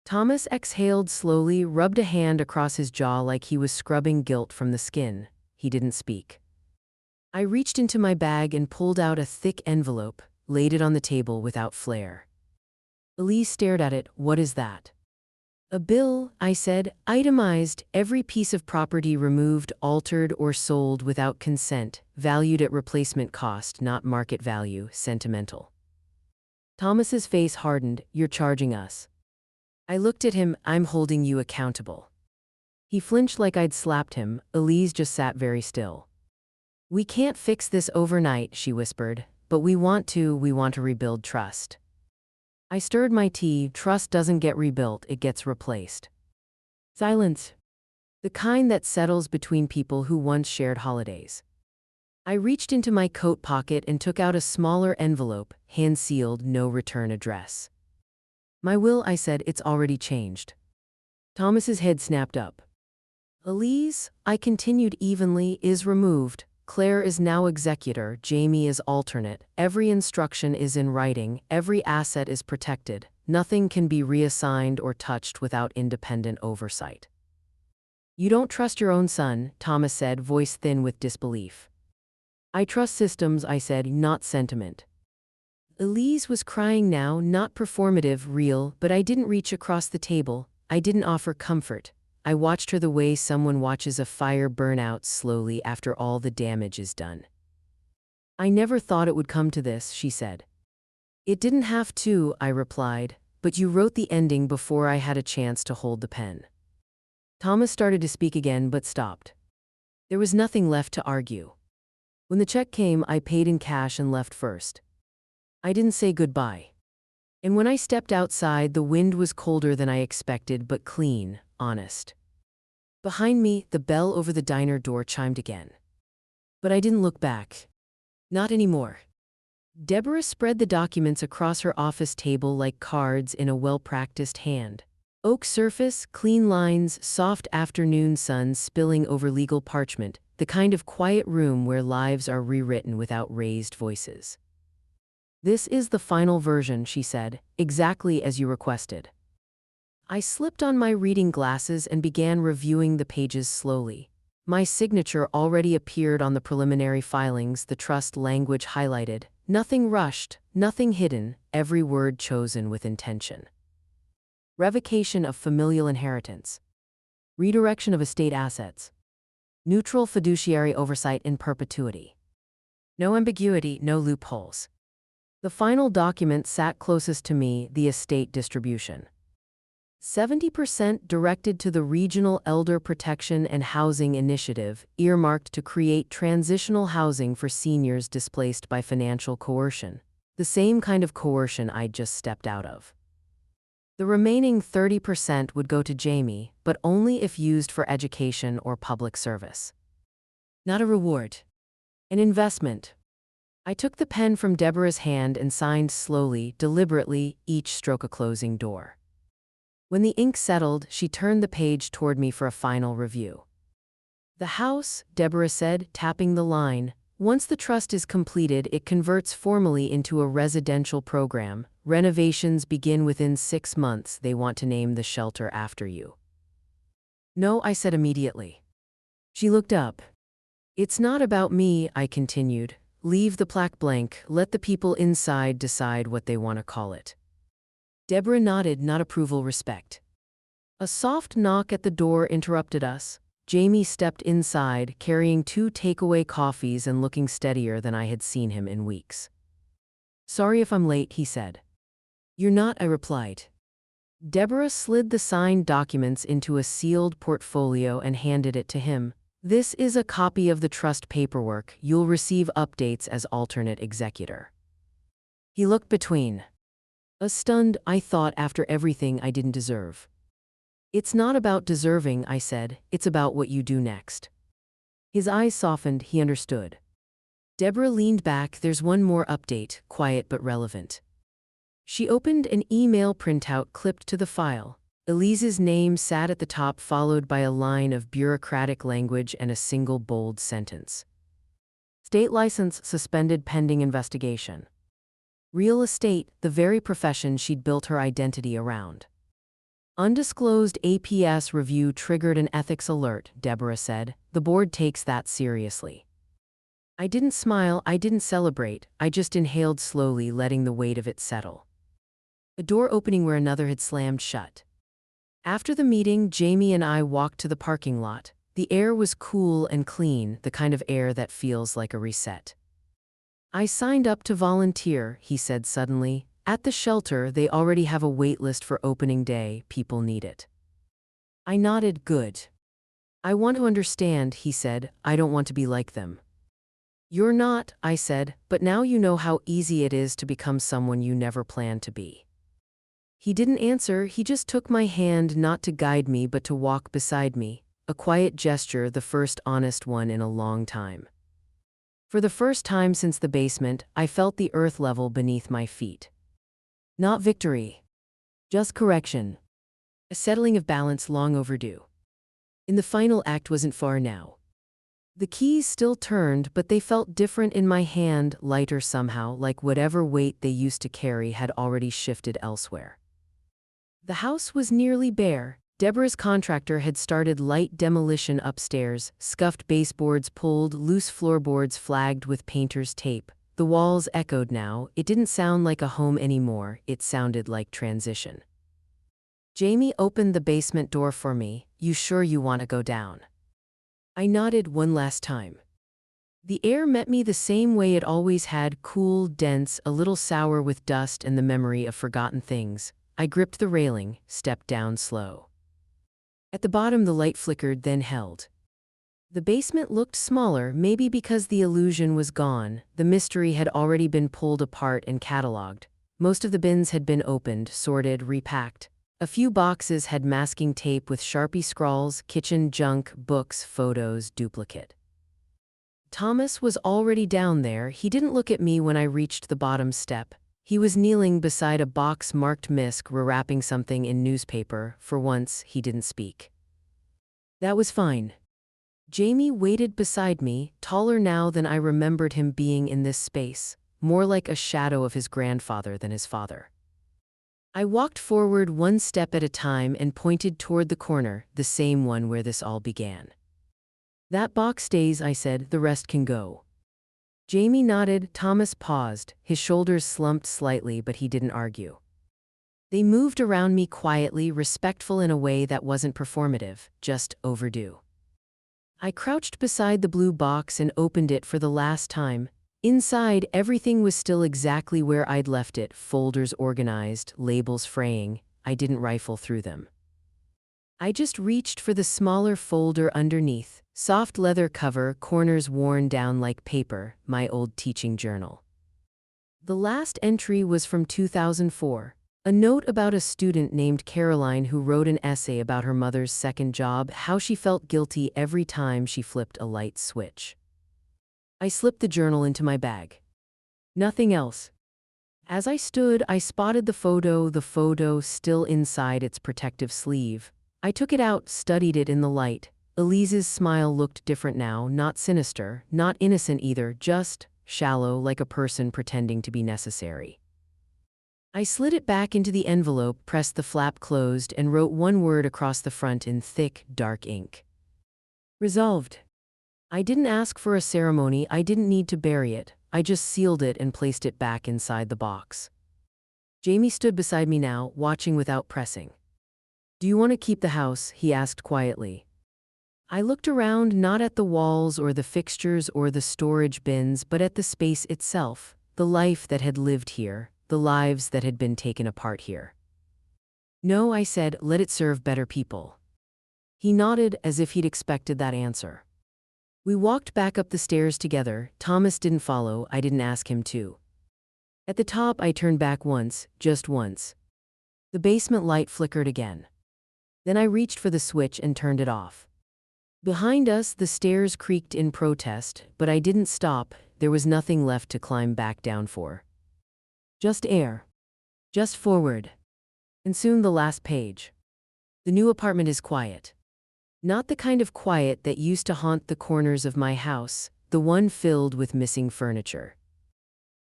Thomas exhaled slowly, rubbed a hand across his jaw like he was scrubbing guilt from the skin. He didn't speak. I reached into my bag and pulled out a thick envelope, laid it on the table without flair. Elise stared at it. What is that? A bill, I said, itemized, every piece of property removed, altered, or sold without consent, valued at replacement cost, not market value, sentimental. Thomas's face hardened. You're charging us. I looked at him. I'm holding you accountable. He flinched like I'd slapped him. Elise just sat very still. We can't fix this overnight, she whispered, but we want to rebuild trust. I stirred my tea. Trust doesn't get rebuilt, it gets replaced. Silence. The kind that settles between people who once shared holidays. I reached into my coat pocket and took out a smaller envelope, hand-sealed, no return address. My will, I said, it's already changed. Thomas's head snapped up. Elise, I continued evenly, is removed. Claire is now executor, Jamie is alternate, every instruction is in writing, every asset is protected, nothing can be reassigned or touched without independent oversight. You don't trust your own son, Thomas said, voice thin with disbelief. I trust systems, I said, not sentiment. Elise was crying now, not performative, real, but I didn't reach across the table, I didn't offer comfort. I watched her the way someone watches a fire burn out slowly after all the damage is done. I never thought it would come to this, she said. It didn't have to, I replied, but you wrote the ending before I had a chance to hold the pen. Thomas started to speak again but stopped. There was nothing left to argue. When the check came, I paid in cash and left first. I didn't say goodbye. And when I stepped outside, the wind was colder than I expected, but clean, honest. Behind me, the bell over the diner door chimed again. But I didn't look back. Not anymore. Deborah spread the documents across her office table like cards in a well-practiced hand. Oak surface, clean lines, soft afternoon sun spilling over legal parchment, the kind of quiet room where lives are rewritten without raised voices. "This is the final version," she said, "exactly as you requested." I slipped on my reading glasses and began reviewing the pages slowly. My signature already appeared on the preliminary filings, the trust language highlighted. Nothing rushed, nothing hidden, every word chosen with intention. Revocation of familial inheritance. Redirection of estate assets. Neutral fiduciary oversight in perpetuity. No ambiguity, no loopholes. The final document sat closest to me, the estate distribution. 70% directed to the Regional Elder Protection and Housing Initiative, earmarked to create transitional housing for seniors displaced by financial coercion. The same kind of coercion I'd just stepped out of. The remaining 30% would go to Jamie, but only if used for education or public service. Not a reward. An investment. I took the pen from Deborah's hand and signed slowly, deliberately, each stroke a closing door. When the ink settled, she turned the page toward me for a final review. "The house," Deborah said, tapping the line, "once the trust is completed, it converts formally into a residential program. Renovations begin within 6 months. They want to name the shelter after you." "No," I said immediately. She looked up. "It's not about me," I continued. "Leave the plaque blank. Let the people inside decide what they want to call it." Deborah nodded, not approval, respect. A soft knock at the door interrupted us. Jamie stepped inside, carrying 2 takeaway coffees and looking steadier than I had seen him in weeks. "Sorry if I'm late," he said. "You're not," I replied. Deborah slid the signed documents into a sealed portfolio and handed it to him. "This is a copy of the trust paperwork. You'll receive updates as alternate executor." He looked between. Stunned, I thought, after everything I didn't deserve. "It's not about deserving," I said. "It's about what you do next." His eyes softened. He understood. Deborah leaned back. "There's one more update, quiet but relevant." She opened an email printout clipped to the file. Elise's name sat at the top, followed by a line of bureaucratic language and a single bold sentence. "State license suspended pending investigation." Real estate, the very profession she'd built her identity around. "Undisclosed APS review triggered an ethics alert," Deborah said. "The board takes that seriously." I didn't smile, I didn't celebrate, I just inhaled slowly, letting the weight of it settle. A door opening where another had slammed shut. After the meeting, Jamie and I walked to the parking lot. The air was cool and clean, the kind of air that feels like a reset. "I signed up to volunteer," he said suddenly. "At the shelter, they already have a wait list for opening day. People need it." I nodded. "Good. I want to understand," he said. "I don't want to be like them." "You're not," I said, "but now you know how easy it is to become someone you never planned to be." He didn't answer. He just took my hand, not to guide me but to walk beside me. A quiet gesture, the first honest one in a long time. For the first time since the basement, I felt the earth level beneath my feet. Not victory. Just correction. A settling of balance long overdue. And the final act wasn't far now. The keys still turned, but they felt different in my hand, lighter somehow, like whatever weight they used to carry had already shifted elsewhere. The house was nearly bare. Deborah's contractor had started light demolition upstairs, scuffed baseboards pulled, loose floorboards flagged with painter's tape. The walls echoed now. It didn't sound like a home anymore, it sounded like transition. Jamie opened the basement door for me. "You sure you want to go down?" I nodded one last time. The air met me the same way it always had, cool, dense, a little sour with dust and the memory of forgotten things. I gripped the railing, stepped down slow. At the bottom the light flickered, then held. The basement looked smaller, maybe because the illusion was gone. The mystery had already been pulled apart and catalogued. Most of the bins had been opened, sorted, repacked. A few boxes had masking tape with Sharpie scrawls, kitchen junk, books, photos, duplicate. Thomas was already down there. He didn't look at me when I reached the bottom step. He was kneeling beside a box marked MISC, rewrapping something in newspaper. For once, he didn't speak. That was fine. Jamie waited beside me, taller now than I remembered him being in this space, more like a shadow of his grandfather than his father. I walked forward one step at a time and pointed toward the corner, the same one where this all began. That box stays, I said, the rest can go. Jamie nodded. Thomas paused, his shoulders slumped slightly, but he didn't argue. They moved around me quietly, respectful in a way that wasn't performative, just overdue. I crouched beside the blue box and opened it for the last time. Inside, everything was still exactly where I'd left it, folders organized, labels fraying. I didn't rifle through them. I just reached for the smaller folder underneath, soft leather cover, corners worn down like paper, my old teaching journal. The last entry was from 2004, a note about a student named Caroline who wrote an essay about her mother's second job, how she felt guilty every time she flipped a light switch. I slipped the journal into my bag. Nothing else. As I stood, I spotted the photo still inside its protective sleeve. I took it out, studied it in the light. Elise's smile looked different now, not sinister, not innocent either, just shallow, like a person pretending to be necessary. I slid it back into the envelope, pressed the flap closed, and wrote one word across the front in thick, dark ink. Resolved. I didn't ask for a ceremony, I didn't need to bury it, I just sealed it and placed it back inside the box. Jamie stood beside me now, watching without pressing. Do you want to keep the house? He asked quietly. I looked around, not at the walls or the fixtures or the storage bins, but at the space itself, the life that had lived here, the lives that had been taken apart here. No, I said, let it serve better people. He nodded as if he'd expected that answer. We walked back up the stairs together. Thomas didn't follow, I didn't ask him to. At the top, I turned back once, just once. The basement light flickered again. Then I reached for the switch and turned it off. Behind us, the stairs creaked in protest, but I didn't stop. There was nothing left to climb back down for. Just air. Just forward. And soon the last page. The new apartment is quiet. Not the kind of quiet that used to haunt the corners of my house, the one filled with missing furniture.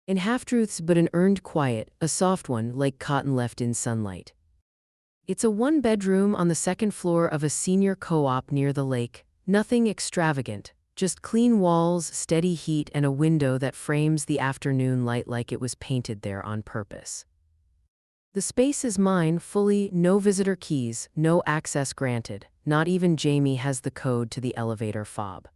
And half-truths, but an earned quiet, a soft one like cotton left in sunlight. It's a one-bedroom on the second floor of a senior co-op near the lake, nothing extravagant, just clean walls, steady heat, and a window that frames the afternoon light like it was painted there on purpose. The space is mine fully, no visitor keys, no access granted, not even Jamie has the code to the elevator fob.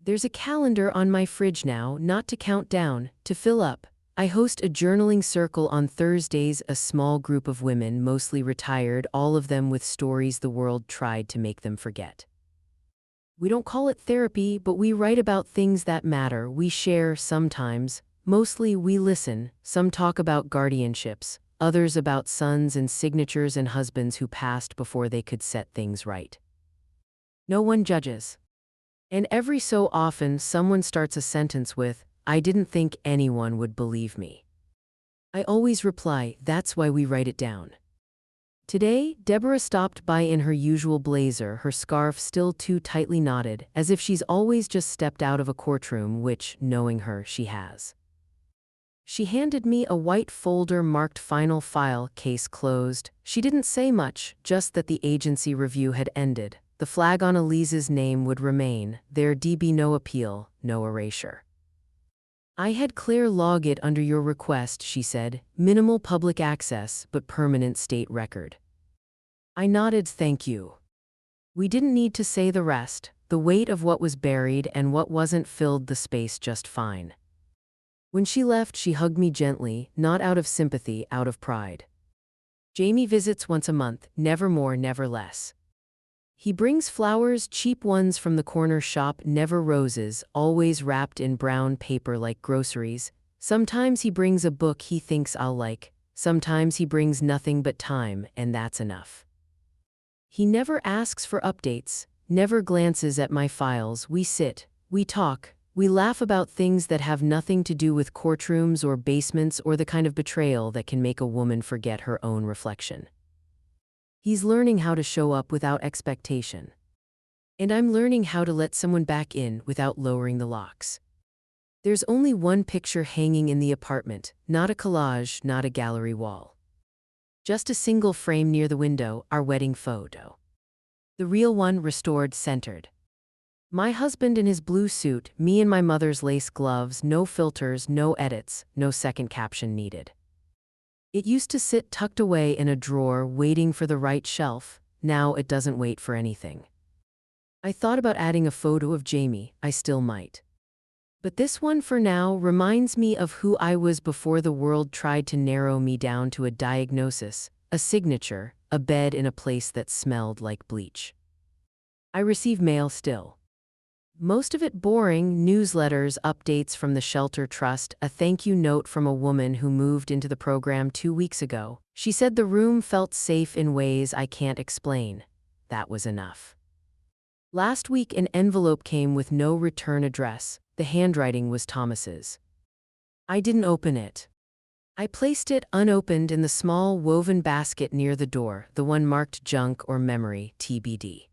There's a calendar on my fridge now, not to count down, to fill up. I host a journaling circle on Thursdays, a small group of women, mostly retired, all of them with stories the world tried to make them forget. We don't call it therapy, but we write about things that matter, we share sometimes, mostly we listen, some talk about guardianships, others about sons and signatures and husbands who passed before they could set things right. No one judges. And every so often someone starts a sentence with, I didn't think anyone would believe me. I always reply, that's why we write it down. Today, Deborah stopped by in her usual blazer, her scarf still too tightly knotted, as if she's always just stepped out of a courtroom, which, knowing her, she has. She handed me a white folder marked Final File, case closed. She didn't say much, just that the agency review had ended. The flag on Elise's name would remain, there'd be no appeal, no erasure. I had Claire log it under your request, she said, minimal public access, but permanent state record. I nodded, thank you. We didn't need to say the rest, the weight of what was buried and what wasn't filled the space just fine. When she left, she hugged me gently, not out of sympathy, out of pride. Jamie visits once a month, never more, never less. He brings flowers, cheap ones from the corner shop, never roses, always wrapped in brown paper like groceries. Sometimes he brings a book he thinks I'll like, sometimes he brings nothing but time, and that's enough. He never asks for updates, never glances at my files. We sit, we talk, We laugh about things that have nothing to do with courtrooms or basements or the kind of betrayal that can make a woman forget her own reflection. He's learning how to show up without expectation. And I'm learning how to let someone back in without lowering the locks. There's only one picture hanging in the apartment, not a collage, not a gallery wall. Just a single frame near the window, our wedding photo. The real one restored, centered. My husband in his blue suit, me in my mother's lace gloves, no filters, no edits, no second caption needed. It used to sit tucked away in a drawer waiting for the right shelf. Now it doesn't wait for anything. I thought about adding a photo of Jamie, I still might. But this one for now reminds me of who I was before the world tried to narrow me down to a diagnosis, a signature, a bed in a place that smelled like bleach. I receive mail still. Most of it boring, newsletters, updates from the Shelter Trust, a thank you note from a woman who moved into the program 2 weeks ago. She said the room felt safe in ways I can't explain. That was enough. Last week an envelope came with no return address. The handwriting was Thomas's. I didn't open it. I placed it unopened in the small woven basket near the door, the one marked junk or memory, TBD.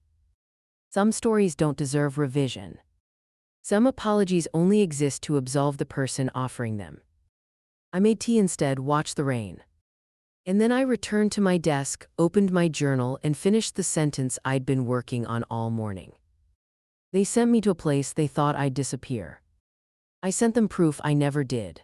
Some stories don't deserve revision. Some apologies only exist to absolve the person offering them. I made tea instead, watched the rain. And then I returned to my desk, opened my journal, and finished the sentence I'd been working on all morning. They sent me to a place they thought I'd disappear. I sent them proof I never did.